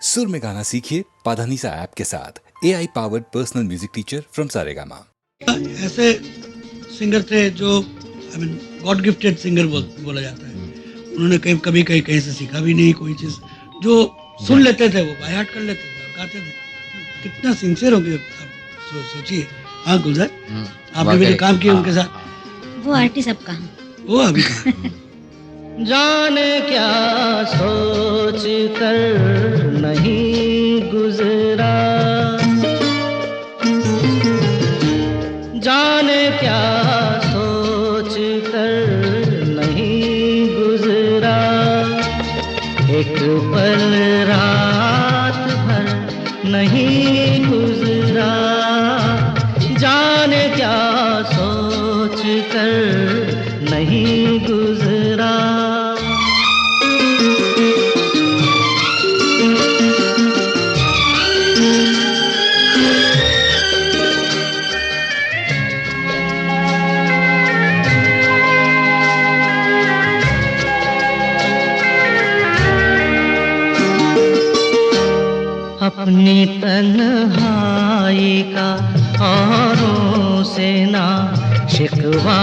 सुर में गाना सीखिए पाधानीसा ऐप के साथ AI powered personal music teacher from Saregama. ऐसे सिंगर थे जो गॉड गिफ्टेड सिंगर बोला जाता है। उन्होंने कहीं से सीखा भी नहीं कोई चीज़, जो सुन लेते थे वो बाय हार्ट कर लेते थे और गाते थे। कितना सिंसियर हो गए आप सोचिए। हाँ गुलजार, आपने भी तो काम किया उनके साथ। वो आर्टिस्ट अब कहाँ? वो अभी कहाँ। जाने क्या सोच कर नहीं गुजरा, जाने क्या सोच कर नहीं गुजरा, एक पल रात भर नहीं गुजरा, जाने क्या सोच कर नहीं गुजरा। अपनी तन्हाई का औरों से ना शिकवा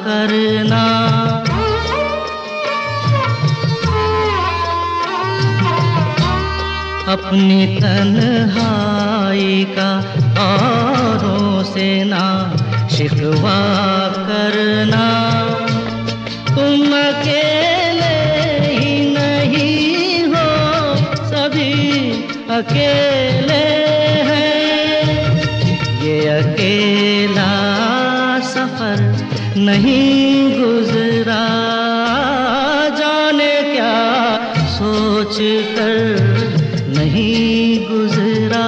करना, अपनी तन्हाई का औरों से ना शिकवा करना, तुम अकेले ही नहीं हो, सभी अकेले हैं, ये अकेला सफर नहीं गुजरा, जाने क्या सोच कर नहीं गुजरा।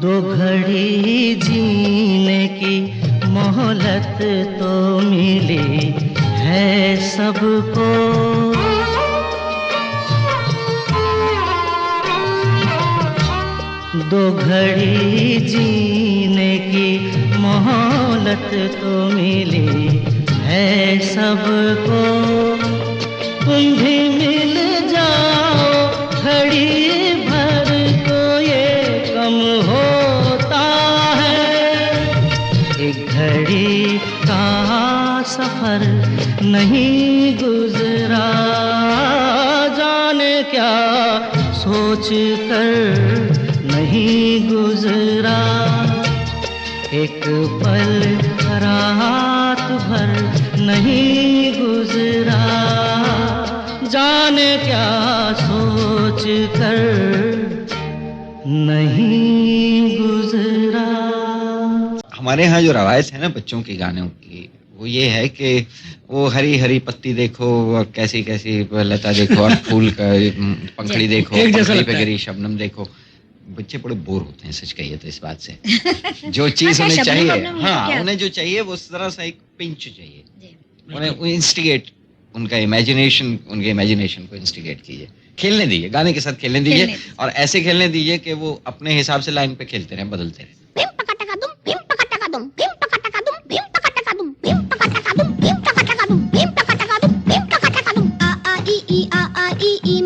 दो घड़ी जीने की मोहलत तो मिली है सबको, दो घड़ी जीने की मोहलत तो मिली है सबको, तुम भी मिल जाओ घड़ी भर तो ये कम होता है, एक घड़ी का सफर नहीं गुजरा, जाने क्या सोच कर नहीं गुजरा, एक पल रात भर नहीं गुजरा, जाने क्या सोच कर नहीं गुजरा। हमारे यहाँ जो रवायत है ना बच्चों के गानों की, वो ये है कि वो हरी हरी पत्ती देखो और कैसी कैसी लता देखो और फूल का पंखड़ी देखो, पंखड़ी पे गिरी शबनम देखो। बच्चे बड़े बोर होते हैं, सच कहिए तो इस बात से। जो चीज उन्हें चाहिए, हाँ उन्हें जो चाहिए वो जरा सा एक पिंच चाहिए, उन्हें इंस्टिगेट, उनका इमेजिनेशन, उनके इमेजिनेशन को इंस्टिगेट कीजिए, खेलने दीजिए, गाने के साथ खेलने दीजिए और ऐसे खेलने दीजिए कि वो अपने हिसाब से लाइन पे खेलते रहें, बदलते रहें।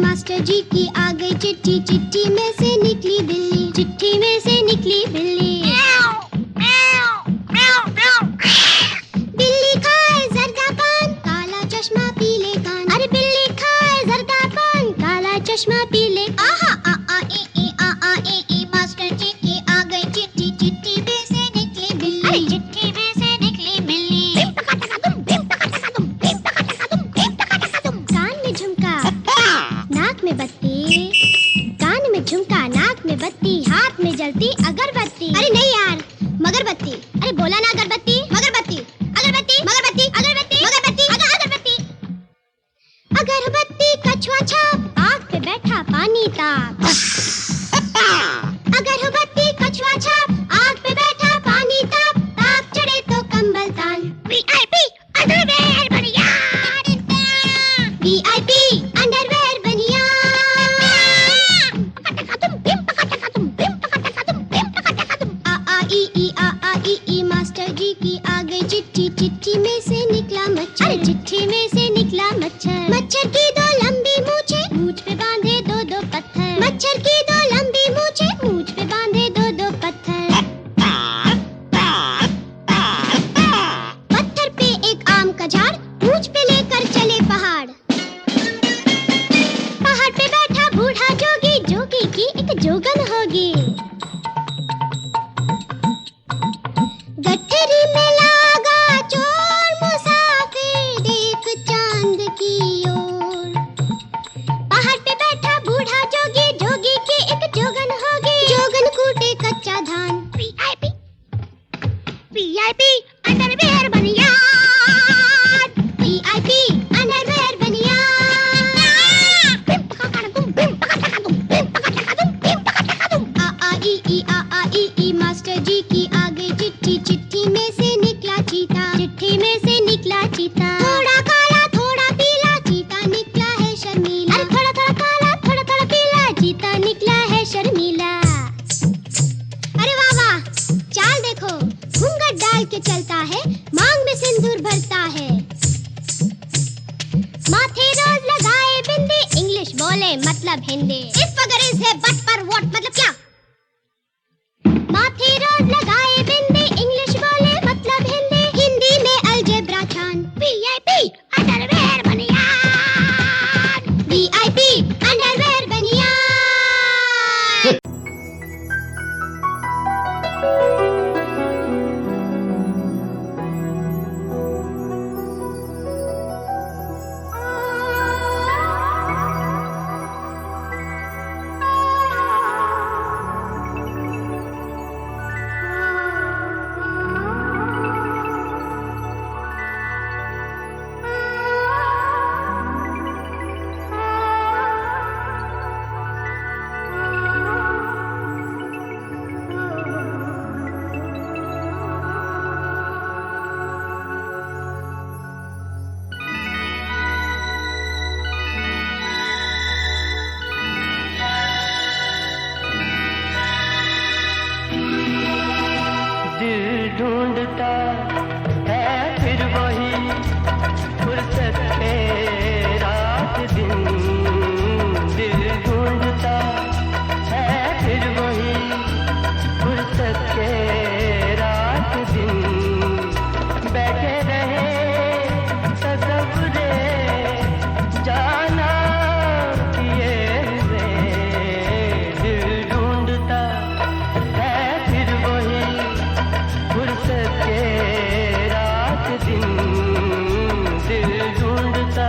मास्टर जी की आ गई चिट्ठी, चिट्ठी में से निकली बिल्ली, चिट्ठी में से निकली बिल्ली, बिल्ली खाए जर्दा पान, काला चश्मा पीले कान, अरे बिल्ली खाए जर्दा पान, काला चश्मा पीले, आहा आ आ ई मास्टर जी की आ गई चिट्ठी, चिट्ठी में से निकली बिल्ली, अरे चिट्ठी में से निकली बिल्ली, कान में झुमका नाक में बत्ती, कान में झुमका नाक में बत्ती, हाथ में जलती अगरबत्ती, अरे नहीं यार मगरबत्ती, अरे बोला ना अगरबत्ती, मगरबत्ती, अगरबत्ती, मगरबत्ती, अगरबत्ती, मगरबत्ती, अगरबत्ती, अगरबत्ती कछुआ छाप, आग पे बैठा पानी ताप, अगरबत्ती कछुआ छाप, आग पे बैठा पानी ताप, ताप चढ़े अरे चिट्ठी में से निकला मच्छर, मच्छर की दो लंबी मूछें, मूछ पे बांधे दो दो पत्थर, मच्छर की दो लंबी मूछें, मूछ पे बांधे दो दो पत्थर। पत्थर पे एक आम का झाड़, मूछ पे लेकर चले पहाड़। पहाड़ पे बैठा बूढ़ा जोगी, जोगी की एक जोगन होगी। गठरी में लागा चोर मुसाफिर एक चांद की ओर। पहाड़ पे बैठा बूढ़ा जोगी, जोगी की एक जोगन होगी। जोगन कूटे कच्चा धान, पीआईपी पीआईपी अंडरवेयर बनियान, पीआईपी अंडरवेयर बनियान। आ मास्टर जी की आगे चिट्ठी, चिट्ठी में से निकला चीता, चिट्ठी में से निकला चीता। थोड़ा काला थोड़ा पीला, चीता निकला है शर्मीला। अरे थोड़ा थोड़ा काला थोड़ा थोड़ा पीला, चीता निकला है शर्मीला। अरे वाह वाह, चाल देखो, घूंघट डाल के चलता है, मांग में सिंदूर भरता है। माथे रोज लगाए बिंदी, इंग्लिश बोले मतलब हिंदी। इफ अगर इज है बट पर व्हाट मतलब क्या? माथे रोज लगाए बिंदी, इंग्लिश बोले मतलब हिंदी। हिंदी में अलजेब्रा छान, पीआईपी अंडरवेयर बनियान, वीआईपी अंडरवेयर बनियान। ढूंढता है फिर वही फुर्सत के रात दिन, दिल ढूंढता है फिर वही फुर्सत के रात दिन। बैठे रहे तसव्वुरे जाना किए हुए, दिल ढूंढता है फिर वही फुर्सत के रात दिन, दिल ढूंढता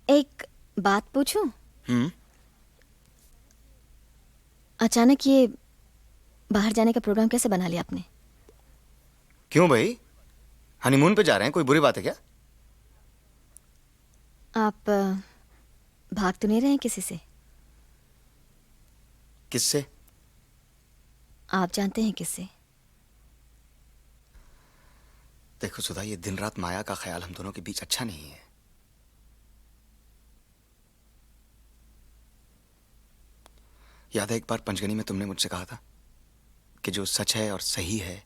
एक बात पूछूं? हम्म। अचानक ये बाहर जाने का प्रोग्राम कैसे बना लिया आपने? क्यों भाई, हनीमून पे जा रहे हैं, कोई बुरी बात है क्या? आप भाग तो नहीं रहे हैं किसी से? किससे? आप जानते हैं किससे? देखो सुधा, ये दिन रात माया का ख्याल हम दोनों के बीच अच्छा नहीं है। याद है एक बार पंचगनी में तुमने मुझसे कहा था कि जो सच है और सही है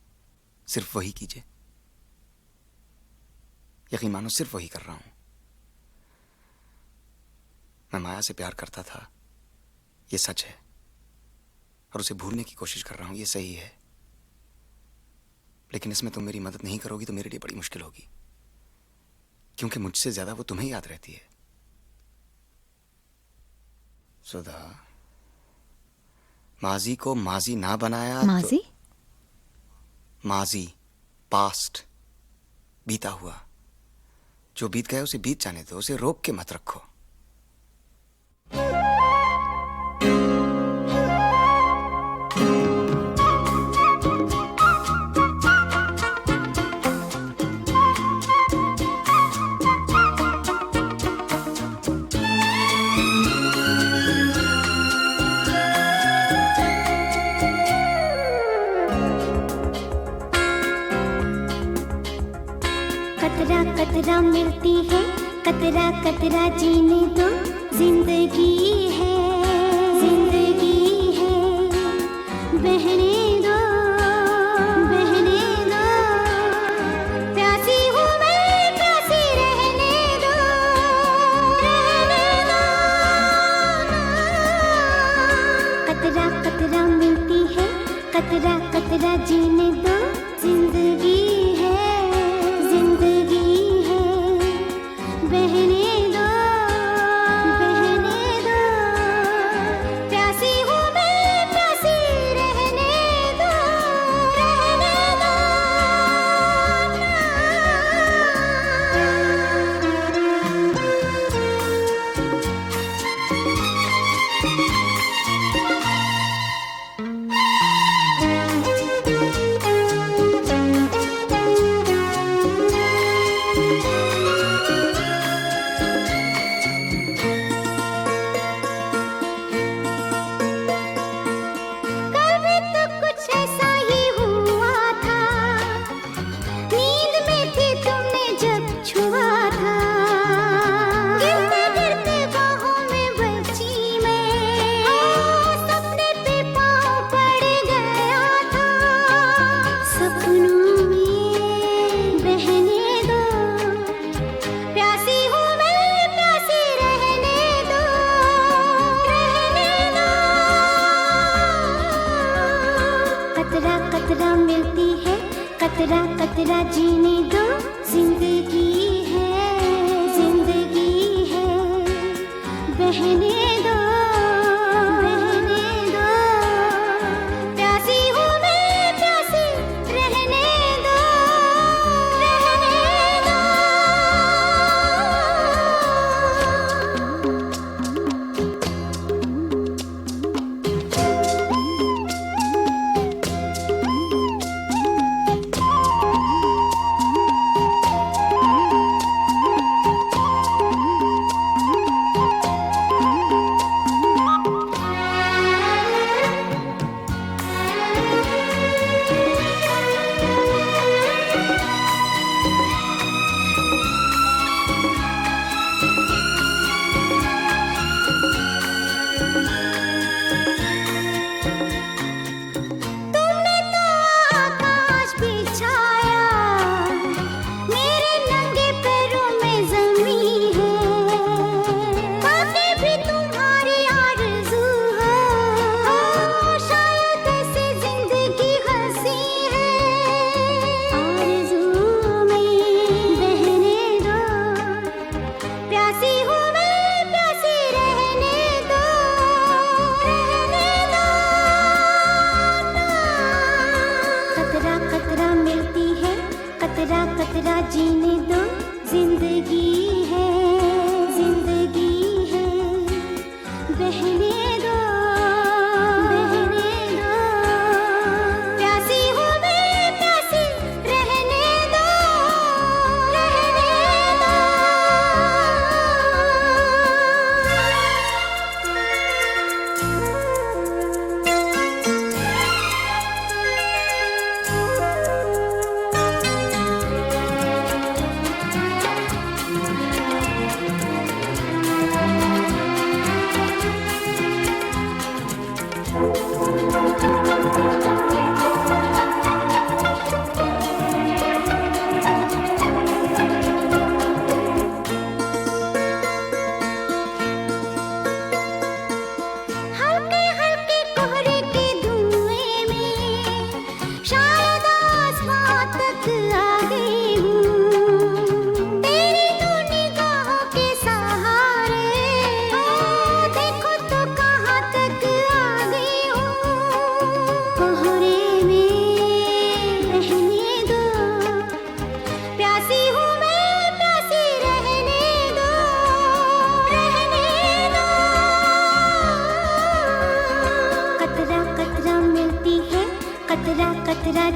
सिर्फ वही कीजिए। यकीन मानो सिर्फ वही कर रहा हूं। मैं माया से प्यार करता था, ये सच है, और उसे भूलने की कोशिश कर रहा हूं, ये सही है। लेकिन इसमें तुम मेरी मदद नहीं करोगी तो मेरे लिए बड़ी मुश्किल होगी, क्योंकि मुझसे ज्यादा वो तुम्हें याद रहती है। सुधा, माजी को माजी ना बनाया माजी? तो माजी, पास्ट, बीता हुआ। जो बीत गया उसे बीत जाने दो, उसे रोक के मत रखो। कतरा कतरा मिलती है, कतरा कतरा जीने दो, जिंदगी है, जिंदगी है, बहने दो, बहने दो, प्यासी हूँ मैं, प्यासी रहने दो, रहने दो। कतरा कतरा मिलती है, कतरा कतरा जीने दो, जिंदगी है, जिंदगी है, बहने दो, बहने दो, प्यासी हूँ मैं, प्यासी रहने दो, रहने दो। कल भी तो कुछ ऐसा ही हुआ था, नींद में थी तुमने जब छुआ था, गिरते गिरते बाहों में बची मैं, सपने पे पाँव पड़ गया था, सपनों में बहने दो, प्यासी हूँ मैं, प्यासी रहने दो, रहने दो। कतरा कतरा मिलती है, कतरा कतरा जीने दो, जिंदगी है, जिंदगी है, बहने दो, बहने दो, प्यासी हूँ मैं, प्यासी रहने दो, रहने दो।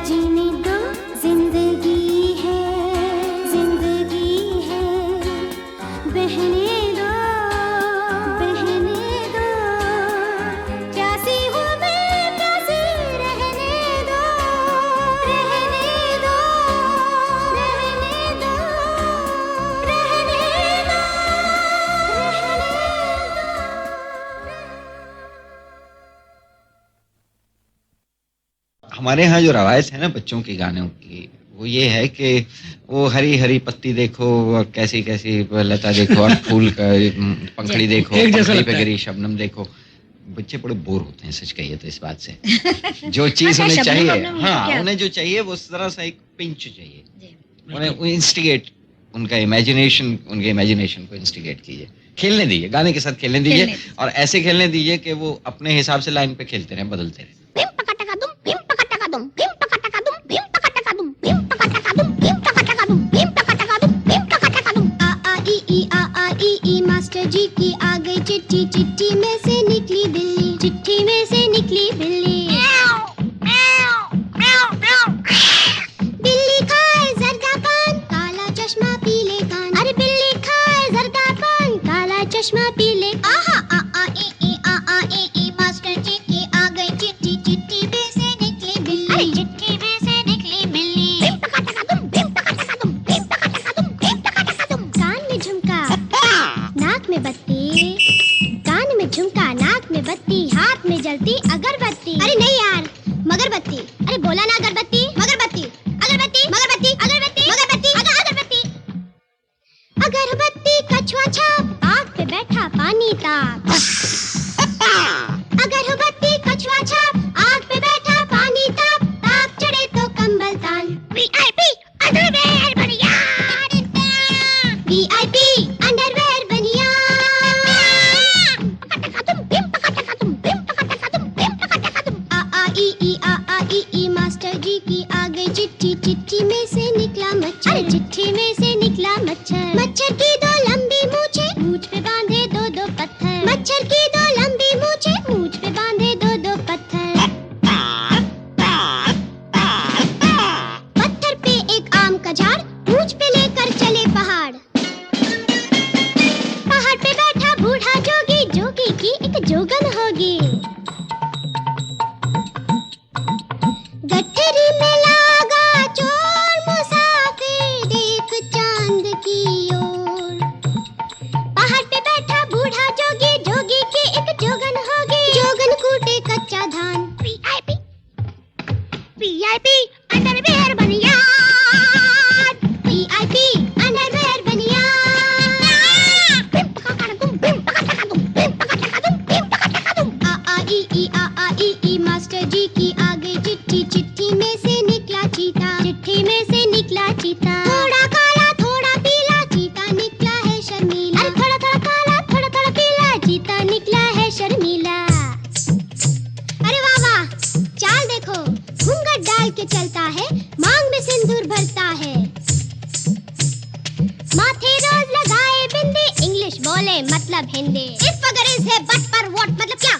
जीने दो, जिंदगी है, जिंदगी है, बहने दो, बहने दो, प्यासी हूँ मैं, प्यासी रहने दो, रहने दो, रहने दो, रहने दो, हमारे यहाँ जो रवायत है ना बच्चों के गानों की, वो ये है कि वो हरी हरी पत्ती देखो और कैसी कैसी लता देखो और फूल का पंखड़ी देखो, एक जैसा पंखड़ी लगता पे है। गिरी शबनम देखो। बच्चे बड़े बोर होते हैं, सच कहिए तो इस बात से। जो चीज अच्छा, उन्हें शबनम चाहिए, वबनम हाँ क्या? उन्हें जो चाहिए वो जरा सा एक पिंच चाहिए, उन्हें इंस्टिगेट, उनका इमेजिनेशन, उनके इमेजिनेशन को इंस्टिगेट कीजिए, खेलने दीजिए, गाने के साथ खेलने दीजिए और ऐसे खेलने दीजिए कि वो अपने हिसाब से लाइन पे खेलते रहें, बदलते रहें। भीम पकटकादुम, भीम पकटकादुम, भीम पकटकादुम, भीम पकटकादुम, भीम पकटकादुम, भीम पकटकादुम, भीम पकटकादुम, भीम पकटकादुम। आ ई ई मास्टर जी की आ गई चिट्ठी, चिट्ठी में से निकली बिल्ली, चिट्ठी में से निकली बिल्ली। बिल्ली खाए जर्दा पान, काला चश्मा पीले कान। अरे बिल्ली खाए जर्दा पान, काला चश्मा पीले। आहा आ ई मास्टर जी की आ गई चिट्ठी, चिट्ठी में से निकली बिल्ली। अरे चिट्ठी में से निकली बिल्ली। भीम पकटकादुम, भीम पकटकादुम, भीम पकटकादुम, भीम पकटकादुम। कान में झुमका, नाक में बत्ती, कान में झुमका, नाक में बत्ती, हाथ में जलती अगरबत्ती। अरे नहीं यार, मगरबत्ती। अरे बोला ना अगरबत्ती, मगरबत्ती, अगरबत्ती, मगरबत्ती, अगरबत्ती, मगरबत्ती, अगरबत्ती। अगरबत्ती कछुआ छाप, आग पे बैठा पानी ताप। अगरबत्ती कछुआ छाप, आग पे बैठा पानी ताप, ताप चढ़े तो कंबल तान। VIP अंडरवेयर बनिया, VIP अंडरवेयर बनिया। पकटकादुम, भीम पकटकादुम, भीम पकटकादुम, भीम पकटकादुम। आ ई मास्टर जी की आ गई चिट्ठी, चिट्ठी में से निकला मच्छर। अरे चिट्ठी में से निकला मच्छर। मच्छर की दो लंबी मूछें, मूछ पे बांधे दो दो पत्थर। मच्छर की दो लंबी मूछें, मूछ पे बांधे दो दो पत्थर। पत्थर पे एक आम का झाड़, मूछ पे लेकर चले पहाड़। पहाड़ पे बैठा बूढ़ा जोगी, जोगी की एक जोगन होगी। गठरी में लागा चोर मुसाफिर, देख चांद की ओर। पहाड़ पे बैठा बूढ़ा जोगी, जोगी की एक जोगन होगी। जोगन कूटे कच्चा धान। VIP अंडरवेयर बनिया, VIP अंडरवेयर बनिया। भीम पकटकादुम, भीम पकटकादुम, भीम पकटकादुम, भीम पकटकादुम। आ ई मास्टर जी की आ गई चिट्ठी, चिट्ठी में से निकला चीता, चिट्ठी में से निकला चीता। थोड़ा काला थोड़ा पीला, चीता निकला है शर्मीला। अरे थोड़ा थोड़ा काला थोड़ा थोड़ा पीला, चीता निकला है शर्मीला। अरे वाह वाह, चाल देखो, घूंघट डाल के चलता है, मांग में सिंदूर भरता है। माथे रोज लगाए बिंदी, इंग्लिश बोले मतलब हिंदी। इफ अगर इज है बट पर व्हाट मतलब क्या?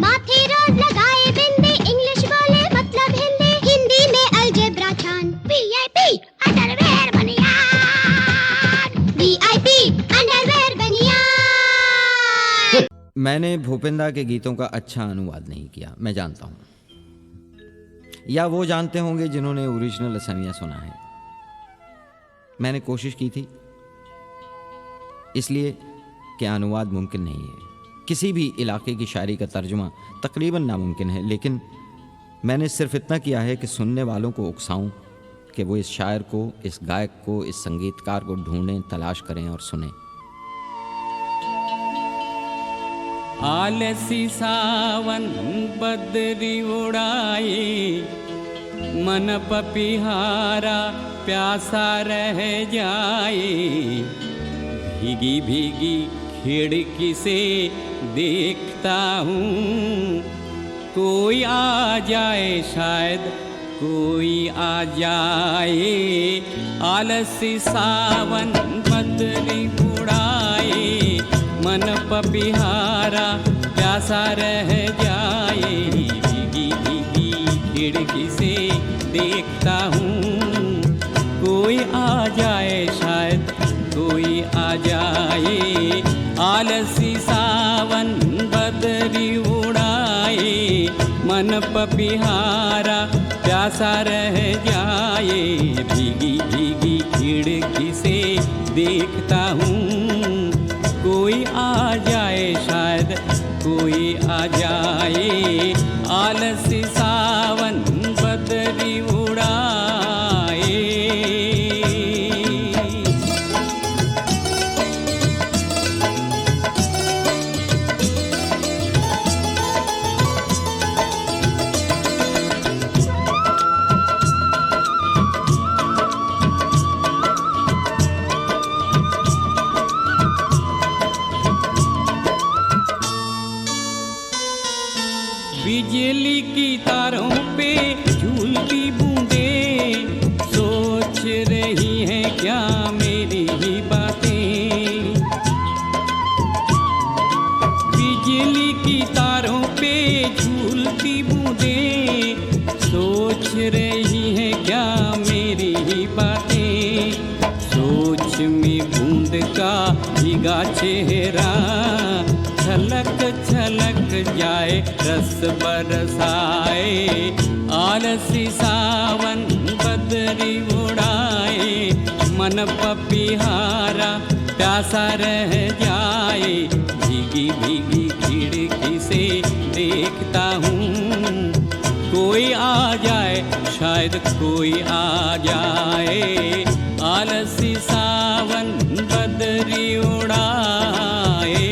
माथे रोज लगाए बिंदी, इंग्लिश बोले मतलब हिंदी। हिंदी में अलजेब्रा छान। VIP अंडरवेयर बनिया, VIP अंडरवेयर बनिया। मैंने भूपेंद्र के गीतों का अच्छा अनुवाद नहीं किया, मैं जानता हूँ, या वो जानते होंगे जिन्होंने ओरिजिनल असमिया सुना है। मैंने कोशिश की थी, इसलिए कि अनुवाद मुमकिन नहीं है। किसी भी इलाके की शायरी का तर्जुमा तकरीबन नामुमकिन है, लेकिन मैंने सिर्फ इतना किया है कि सुनने वालों को उकसाऊं कि वो इस शायर को, इस गायक को, इस संगीतकार को ढूंढें, तलाश करें और सुनें। आलसी सावन बदरी उड़ाए, मन पपिहारा प्यासा रह जाए। भीगी भीगी खिड़की से देखता हूँ, कोई आ जाए, शायद कोई आ जाए। आलसी सावन बदरी उड़ाए, मन पपिहारा प्यासा रह जाए। भीगी भीगी खिड़की देखता हूँ कोई आ जाए, शायद कोई आ जाए। आलसी सावन बदरी उड़ाए, मन पपिहारा प्यासा रह जाए। भीगी भीगी खिड़की से देखता हूँ कोई आ जाए, शायद कोई आ जाए। आलसी सावन बदरी उड़ाए। बिजली की तारों पे झूलती बूंदें सोच रही हैं क्या मेरी ही बातें। बिजली की तारों पे झूलती बूंदें सोच रही हैं क्या मेरी ही बातें। सोच में बूंद का भीगा चेहरा छलक छलक जाए, रस बरसाए। आलसी सावन बदरी उड़ाए, मन पपिहारा प्यासा रह जाए। भीगी भीगी खिड़की से देखता हूँ कोई आ जाए, शायद कोई आ जाए। आलसी सावन बदरी उड़ाए।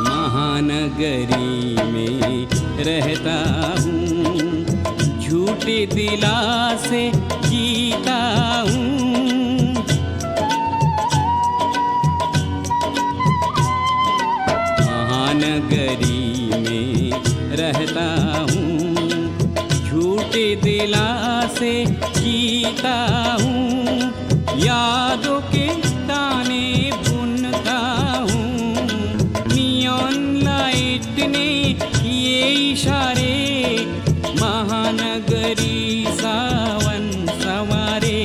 महानगरी में रहता हूँ, झूठे दिलासे जीता हूँ। महानगरी में रहता हूँ, झूठे दिलासे जीता हूँ। यादों के ताने बुनता हूँ, नियॉन लाइट ने किए इशारे। महानगरी सावन सवारे,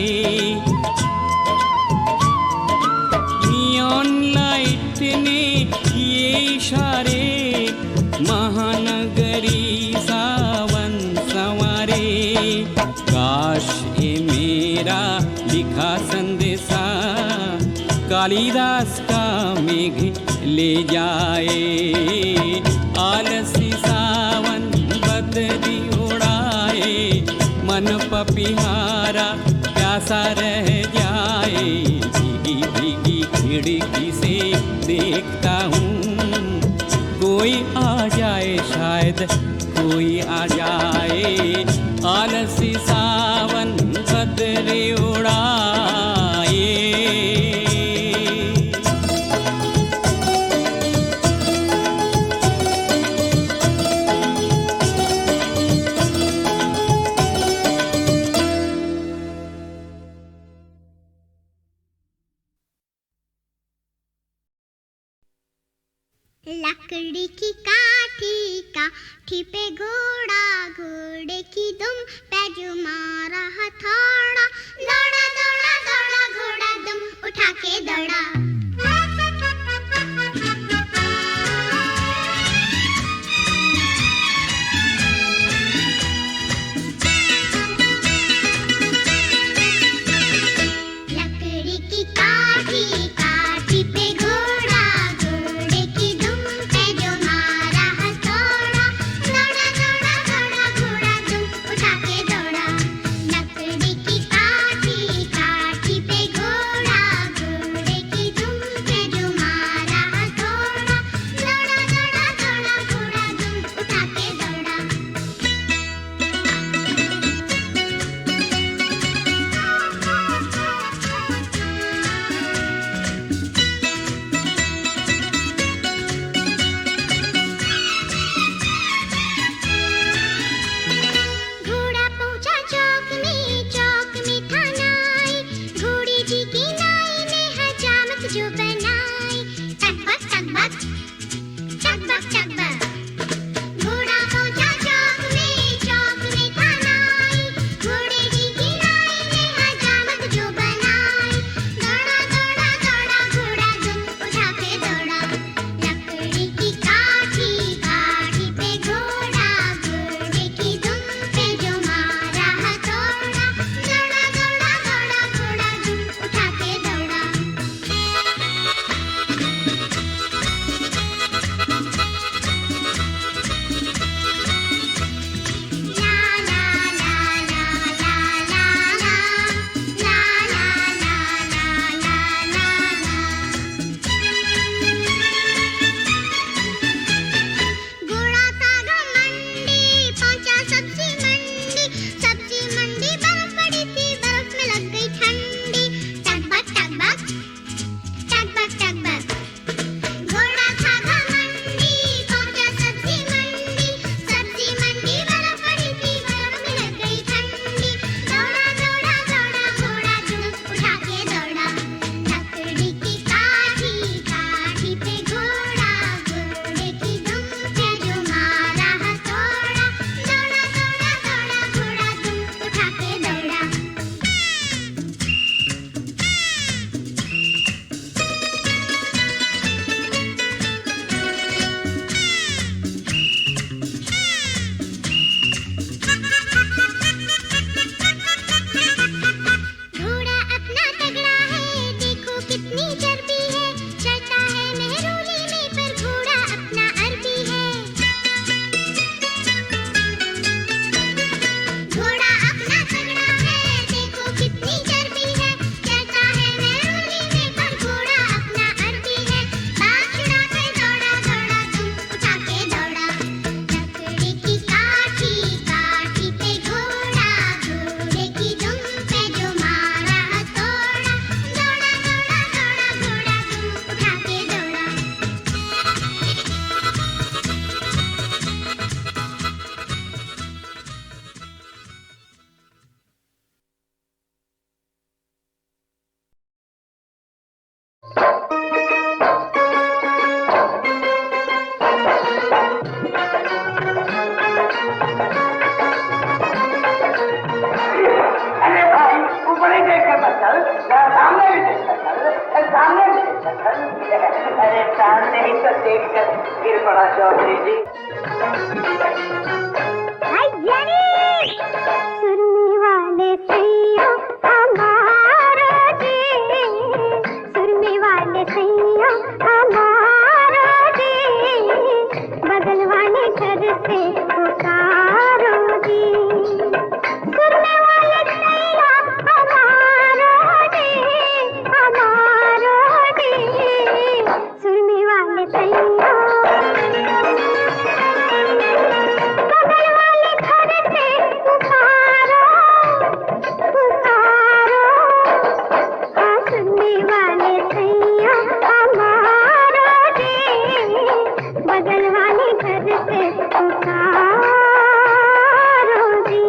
नियॉन लाइट ने किए इशारे। महानगरी सावन सवारे। काश ये मेरा लिखा संदेशा कालिदास का मेघ ले जाए। आलसी सावन बदरी उड़ाए, मन पपिहारा प्यासा रह जाए। भीगी भीगी खिड़की से देखता हूँ कोई आ जाए, शायद कोई आ जाए। आलसी सावन बदरी उड़ाए। लकड़ी की काठी पे घोड़ा, घोड़े की दुम पे जो मारा हथौड़ा। दौड़ा दौड़ा दौड़ा घोड़ा दुम उठा के दौड़ा। लकड़ी की काठी पे घोड़ा, घोड़े की दुम पे जो मारा हथौड़ा। दौड़ा दौड़ा दौड़ा घोड़ा दुम उठा के दौड़ा। लकड़ी की काठी पे घोड़ा, घोड़े की अरे सामने ही तो देख कर गिर पड़ा चौधरी जी। सुरने वाले सैया हमारा जी, सुरने वाले सैया हमारा जी, बगल वाले घर से पुकारो जी। सुरने वाले सैया हमारा जी, हमारा जी, सुरने वाले सैया बगल वाले घर से पुकारो, पुकारो, हाँ सुनने वाले सैया हमारा जी, बगल वाले घर से पुकारो जी।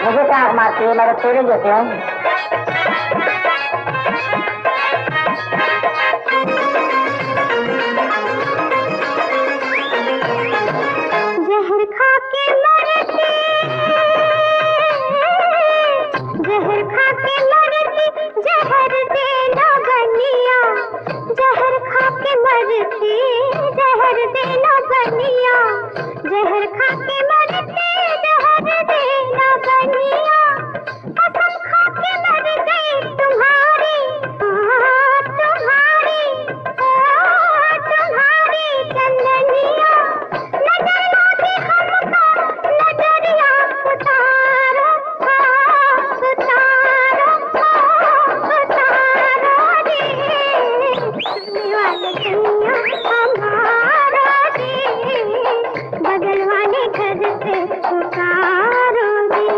मुझे क्या मारती है, मेरे तेरे जैसे हैं। जहर खा के मरती, जहर खा के मरती, जहर देना बनिया, जहर खा के मरती, जहर देना बनिया, जहर खा के मरती, जहर देना बनिया, कसम खा के मर गई तुम्हारी, तुम्हारी, तुम्हारी चंदनिया, नजर लागी हमको, नजरिया उतारो, उतारो, उतारो जी, सुनने वाले सैया हमारा जी, बगल वाले घर से पुकारो जी।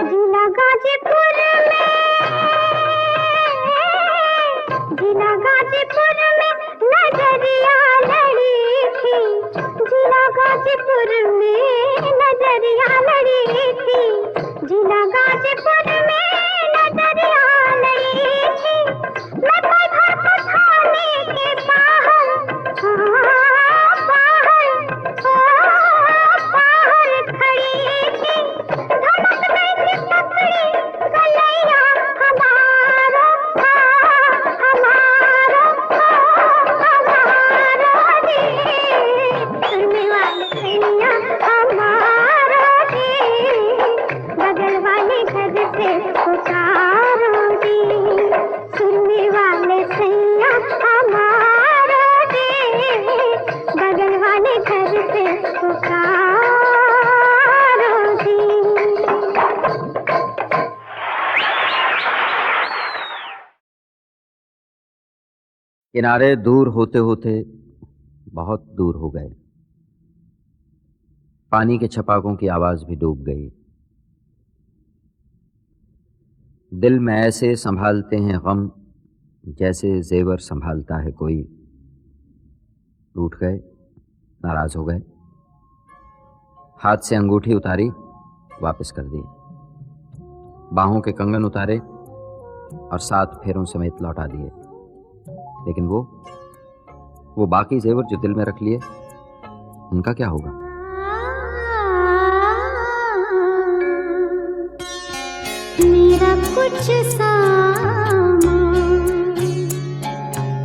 जिला गाजीपुर में, जिला गाजीपुर में नजरिया लड़ी थी, जिला गाजीपुर में नजरिया लड़ी थी, जिला गाजीपुर में नजरिया लड़ी थी, मैं कोई घर को थाने के बाहर, बाहर खड़ी थी, धमक गई थी पकड़ी कलैया हमारा, हमारा, हमारा जी, सुनने वाले सैया हमारा जी, बगल वाले घर से पुकारो जी, सुनने वाले सैया हमारा जी, बगल वाले घर से पुकारो जी। किनारे दूर होते होते बहुत दूर हो गए, पानी के छपाकों की आवाज भी डूब गई। दिल में ऐसे संभालते हैं गम जैसे जेवर संभालता है कोई। टूट गए, नाराज हो गए, हाथ से अंगूठी उतारी, वापस कर दी, बाहों के कंगन उतारे और 7 फेरों समेत लौटा दिए। लेकिन वो बाकी जेवर जो दिल में रख लिए, उनका क्या होगा? मेरा कुछ सामान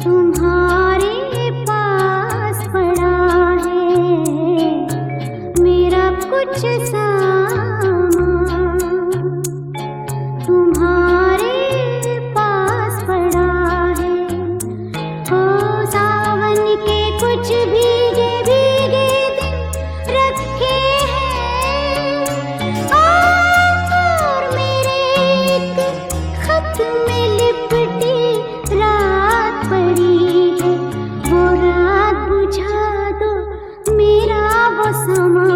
तुम्हारे पास पड़ा है, मेरा कुछ सामान तुम्हारे पास पड़ा है, हो सावन के कुछ भीगे भीगे दिन रखे हैं, और मेरे एक खत में लिपटी रात पड़ी है, वो रात बुझा दो मेरा वो समा।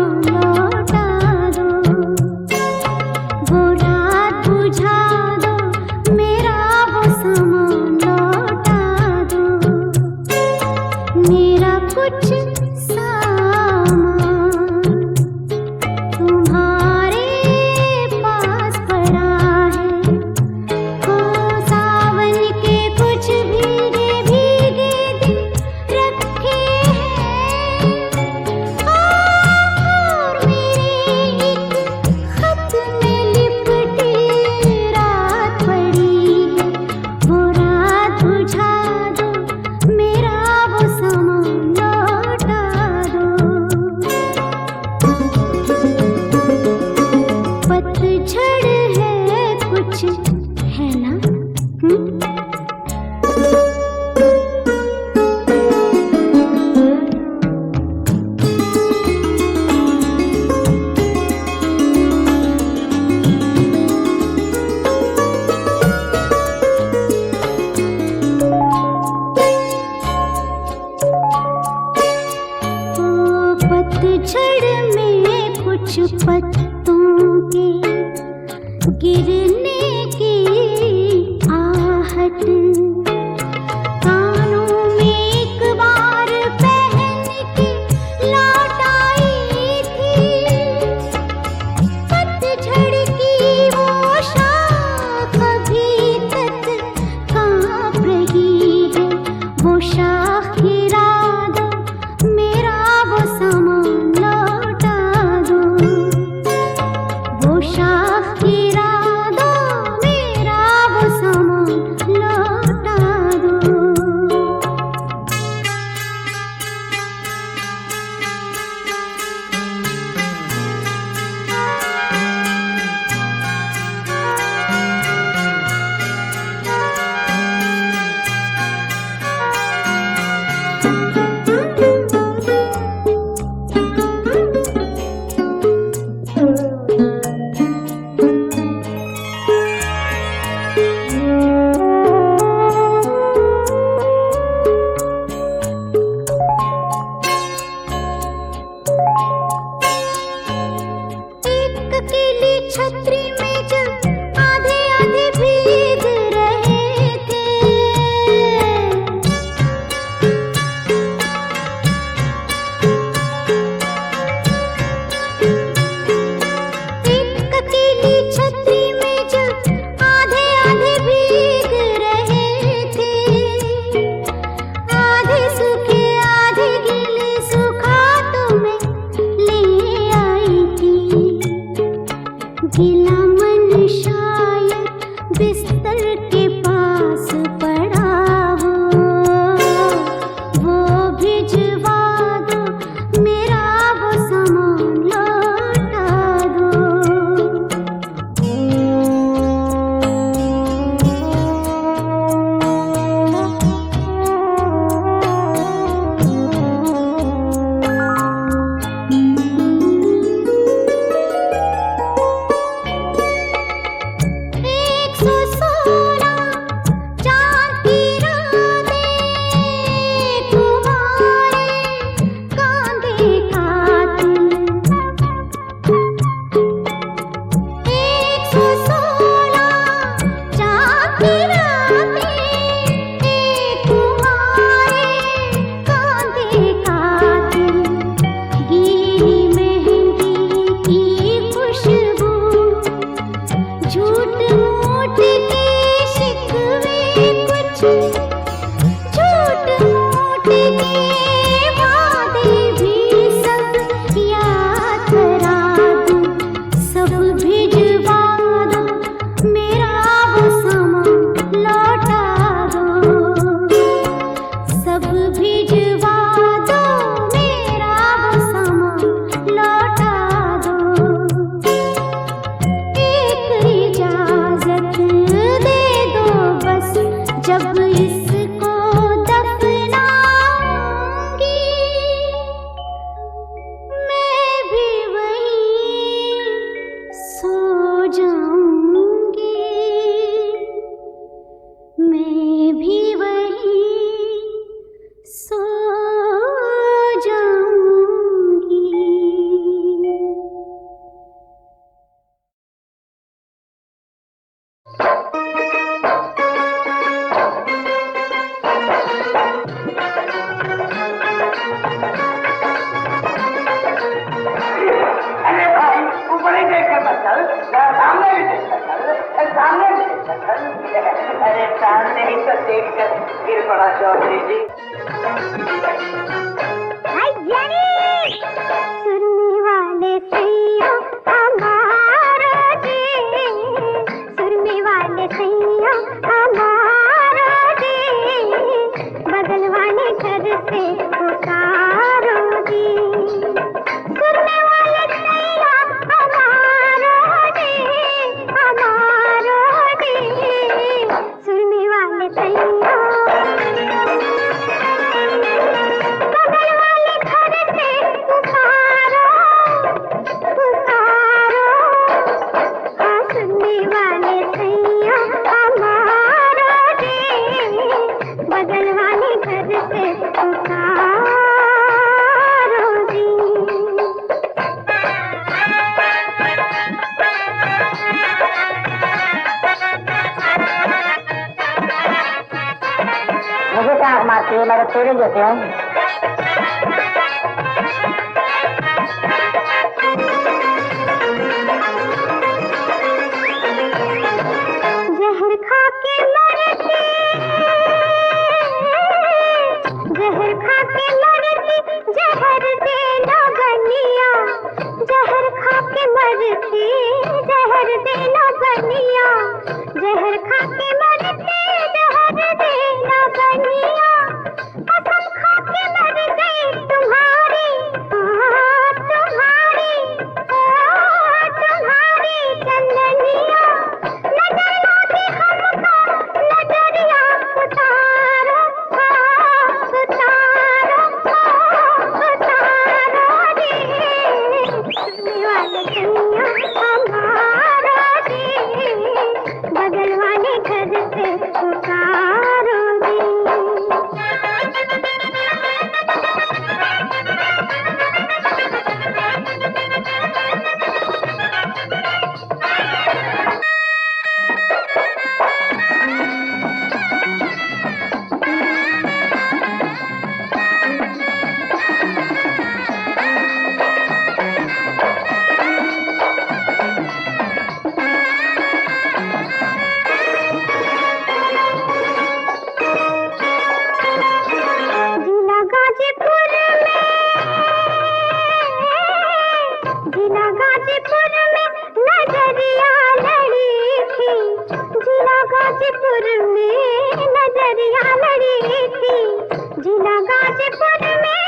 मुझे झूठ मूठ के वादे भी सब याद करा दूं, सब भिजवा दो, मेरा वो समा लौटा दो, सब भिजवा दो, मेरा वो समा लौटा दो। एक इजाजत दे दो बस, जब इसको दफनाऊंगी मैं भी वहीं सो जाऊंगी, मैं भी वहीं सो जाऊंगी। अरे भाई ऊपर ही देख कर मत चल, सामने भी देख कर चल, सामने भी देख कर चल। अरे सामने ही तो देख कर गिर पड़ा चौधरी जी। सुरने वाले सैया हमारा जी, सुरने वाले सैया हमारा जी, बदलवाने घर से पुकारो जी। सुरने वाले सैया हमारा जी, हमारा जी, सुरने वाले सैया बगल वाले घर से पुकारो, पुकारो, हाँ सुनने वाले सैया हमारा जी, बगल वाले घर से पुकारो जी। मुझे क्या मारती है, मेरे तेरे जैसे हैं। जहर खा के मरती, जहर खा के मरती, जहर देना बनिया, जहर खा के मरती, जहर देना बनिया, जहर खा के मरती, जहर देना बनिया, कसम खा के मर गई तुम्हारी, हाँ तुम्हारी, हाँ तुम्हारी चंदनिया, नजर लाके हमको नजरिया उतारो, हाँ उतारो, हाँ उतारो जी। सुनने वाले सैया हमारा जी, बगल वाले घर से पुकारो जी। जिला गाजीपुर में, जिला गाजीपुर में नजरिया लड़ी थी, जिला गाजीपुर में नजरिया लड़ी थी, जिला गाजीपुर में